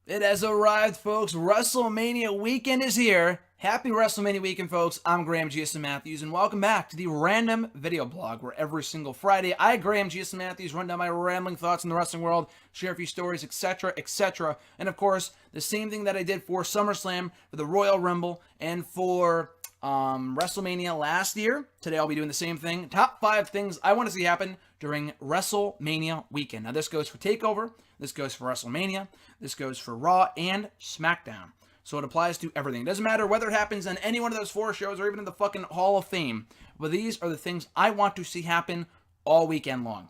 It has arrived, folks. WrestleMania weekend is here. Happy WrestleMania weekend, folks. I'm Graham G.S. Matthews, and welcome back to the Random Video Blog, where every single Friday, I, Graham G.S. Matthews, run down my rambling thoughts in the wrestling world, share a few stories, etc., etc. And, of course, the same thing that I did for SummerSlam, for the Royal Rumble, and for WrestleMania last year. Today I'll be doing the same thing. Top 5 things I want to see happen during WrestleMania weekend. Now this goes for TakeOver, this goes for WrestleMania, this goes for Raw and SmackDown. So it applies to everything. It doesn't matter whether it happens on any one of those 4 shows or even in the fucking Hall of Fame. But these are the things I want to see happen all weekend long.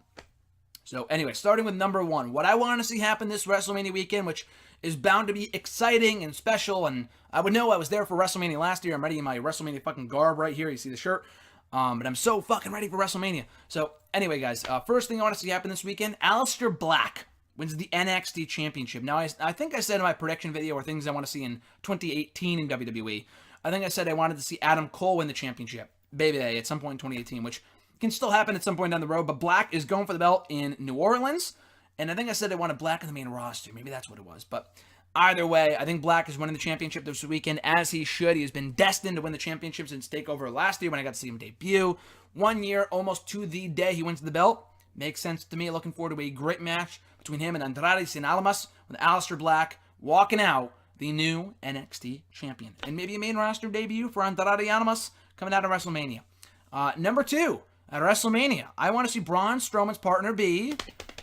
So anyway, starting with number 1, what I want to see happen this WrestleMania weekend, which is bound to be exciting and special, and I would know I was there for WrestleMania last year. I'm ready in my WrestleMania fucking garb right here. You see the shirt? But I'm so fucking ready for WrestleMania. So anyway, guys, first thing I want to see happen this weekend, Aleister Black wins the NXT Championship. Now, I think I said in my prediction video, or things I want to see in 2018 in WWE, I think I said I wanted to see Adam Cole win the championship, baby, at some point in 2018, which can still happen at some point down the road, but Black is going for the belt in New Orleans, and I think I said I wanted Black in the main roster. Maybe that's what it was, but either way, I think Black is winning the championship this weekend, as he should. He has been destined to win the championship since TakeOver last year when I got to see him debut. 1 year, almost to the day he wins the belt. Makes sense to me. Looking forward to a great match between him and Andrade Cien Almas, with Aleister Black walking out the new NXT champion. And maybe a main roster debut for Andrade Almas coming out of WrestleMania. Number 2, at WrestleMania, I want to see Braun Strowman's partner be,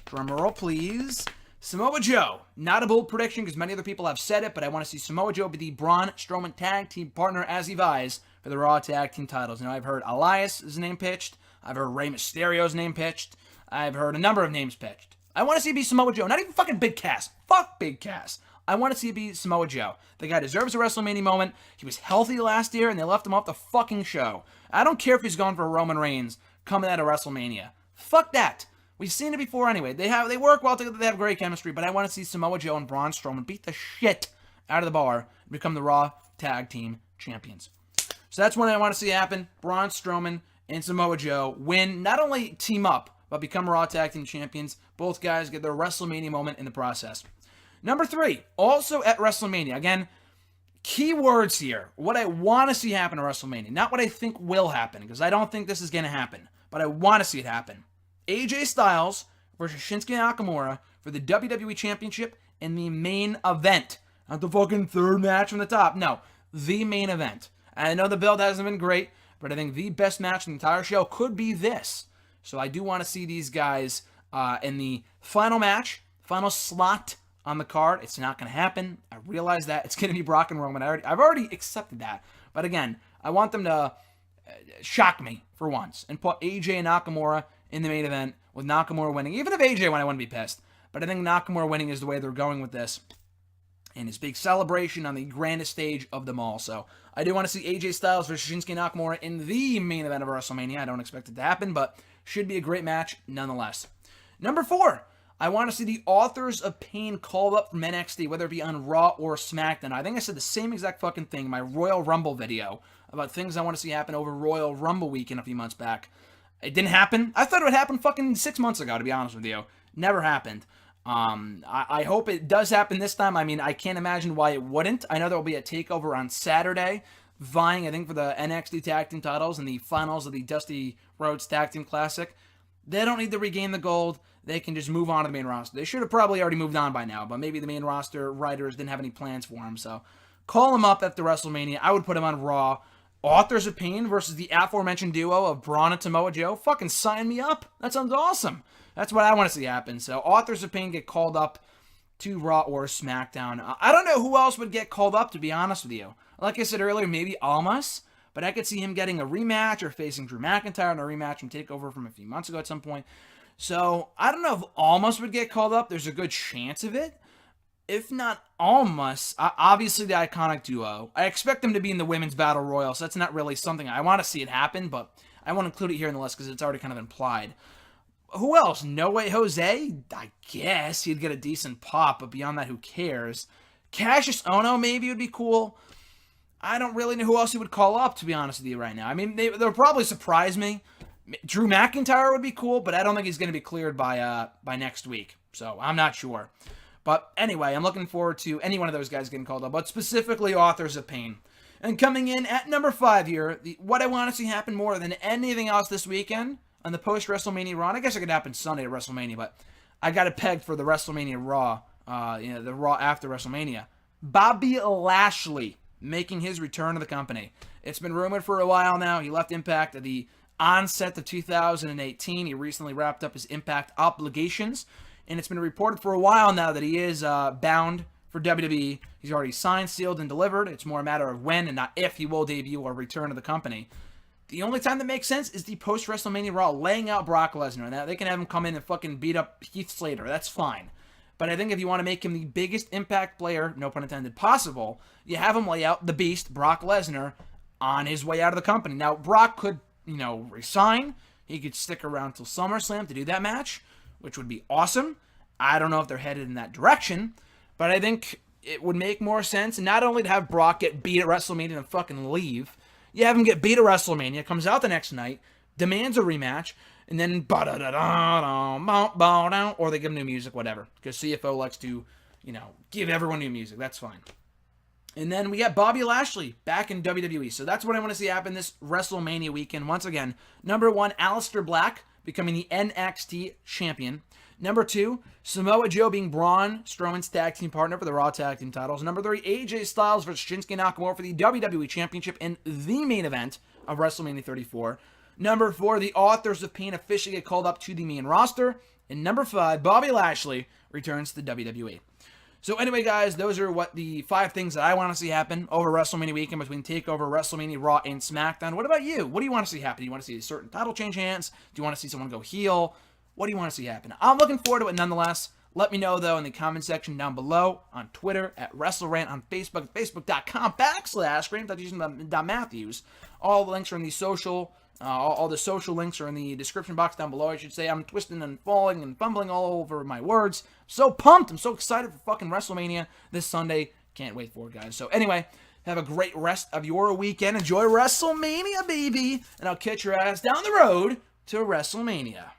drumroll please, Samoa Joe. Not a bold prediction because many other people have said it, but I want to see Samoa Joe be the Braun Strowman tag team partner as he vies for the Raw tag team titles. Now, I've heard Elias' name pitched. I've heard Rey Mysterio's name pitched. I've heard a number of names pitched. I want to see it be Samoa Joe. Not even fucking Big Cass. Fuck Big Cass. I want to see it be Samoa Joe. The guy deserves a WrestleMania moment. He was healthy last year, and they left him off the fucking show. I don't care if he's gone for Roman Reigns coming out of WrestleMania. Fuck that. We've seen it before anyway. They work well together. They have great chemistry, but I want to see Samoa Joe and Braun Strowman beat the shit out of the bar and become the Raw Tag Team Champions. So that's what I want to see happen. Braun Strowman and Samoa Joe win, not only team up, but become Raw Tag Team Champions. Both guys get their WrestleMania moment in the process. Number 3, also at WrestleMania. Again, key words here. What I want to see happen at WrestleMania. Not what I think will happen, because I don't think this is going to happen. But I want to see it happen. AJ Styles versus Shinsuke Nakamura for the WWE Championship in the main event. Not the fucking third match from the top. No, the main event. And I know the build hasn't been great, but I think the best match in the entire show could be this. So I do want to see these guys in the final match, final slot on the card. It's not going to happen. I realize that. It's going to be Brock and Roman. I've already accepted that. But again, I want them to shock me for once and put AJ and Nakamura in the main event with Nakamura winning. Even if AJ won, I wouldn't be pissed. But I think Nakamura winning is the way they're going with this. And his big celebration on the grandest stage of them all. So I do want to see AJ Styles versus Shinsuke Nakamura in the main event of WrestleMania. I don't expect it to happen, but should be a great match nonetheless. Number 4, I want to see the Authors of Pain called up from NXT, whether it be on Raw or SmackDown. I think I said the same exact fucking thing in my Royal Rumble video about things I want to see happen over Royal Rumble weekend a few months back. It didn't happen. I thought it would happen fucking 6 months ago, to be honest with you. Never happened. I hope it does happen this time. I mean, I can't imagine why it wouldn't. I know there will be a TakeOver on Saturday, vying, I think, for the NXT Tag Team titles and the finals of the Dusty Rhodes Tag Team Classic. They don't need to regain the gold. They can just move on to the main roster. They should have probably already moved on by now, but maybe the main roster writers didn't have any plans for them. So call them up after WrestleMania. I would put them on Raw. Authors of Pain versus the aforementioned duo of Braun and Samoa Joe. Fucking sign me up. That sounds awesome. That's what I want to see happen. So Authors of Pain get called up to Raw or SmackDown. I don't know who else would get called up, to be honest with you. Like I said earlier, maybe Almas, but I could see him getting a rematch or facing Drew McIntyre in a rematch from TakeOver from a few months ago at some point. So I don't know if Almas would get called up. There's a good chance of it. If not Almas, obviously the Iconic Duo. I expect them to be in the Women's Battle Royal, so that's not really something I want to see it happen, but I won't include it here in the list because it's already kind of implied. Who else? No Way Jose? I guess he'd get a decent pop, but beyond that, who cares? Cassius Ohno maybe would be cool. I don't really know who else he would call up, to be honest with you right now. I mean, they'll probably surprise me. Drew McIntyre would be cool, but I don't think he's going to be cleared by next week, so I'm not sure. But anyway, I'm looking forward to any one of those guys getting called up, but specifically Authors of Pain. And coming in at number 5 here, what I want to see happen more than anything else this weekend on the post-WrestleMania Raw, and I guess it could happen Sunday at WrestleMania, but I got it pegged for the WrestleMania Raw, the Raw after WrestleMania. Bobby Lashley making his return to the company. It's been rumored for a while now. He left Impact at the onset of 2018. He recently wrapped up his Impact obligations, and it's been reported for a while now that he is bound for WWE. He's already signed, sealed, and delivered. It's more a matter of when and not if he will debut or return to the company. The only time that makes sense is the post-WrestleMania Raw, laying out Brock Lesnar. Now, they can have him come in and fucking beat up Heath Slater. That's fine. But I think if you want to make him the biggest Impact player, no pun intended, possible, you have him lay out the beast, Brock Lesnar, on his way out of the company. Now, Brock could, resign. He could stick around till SummerSlam to do that match, which would be awesome. I don't know if they're headed in that direction, but I think it would make more sense, not only to have Brock get beat at WrestleMania and fucking leave, you have him get beat at WrestleMania, comes out the next night, demands a rematch, and then or they give him new music, whatever, because CFO likes to, give everyone new music. That's fine. And then we got Bobby Lashley back in WWE. So that's what I want to see happen this WrestleMania weekend. Once again, number 1, Aleister Black becoming the NXT champion. Number 2, Samoa Joe being Braun Strowman's tag team partner for the Raw tag team titles. Number 3, AJ Styles versus Shinsuke Nakamura for the WWE championship in the main event of WrestleMania 34. Number 4, the Authors of Pain officially get called up to the main roster. And number 5, Bobby Lashley returns to the WWE. So anyway, guys, those are what the 5 things that I want to see happen over WrestleMania weekend between TakeOver, WrestleMania, Raw, and SmackDown. What about you? What do you want to see happen? Do you want to see a certain title change hands? Do you want to see someone go heel? What do you want to see happen? I'm looking forward to it nonetheless. Let me know, though, in the comment section down below, on Twitter, at WrestleRant, on Facebook, facebook.com/Graham.Matthews. All the links are in the social, all the social links are in the description box down below, I should say. I'm twisting and falling and fumbling all over my words. So pumped. I'm so excited for fucking WrestleMania this Sunday. Can't wait for it, guys. So anyway, have a great rest of your weekend. Enjoy WrestleMania, baby. And I'll catch your ass down the road to WrestleMania.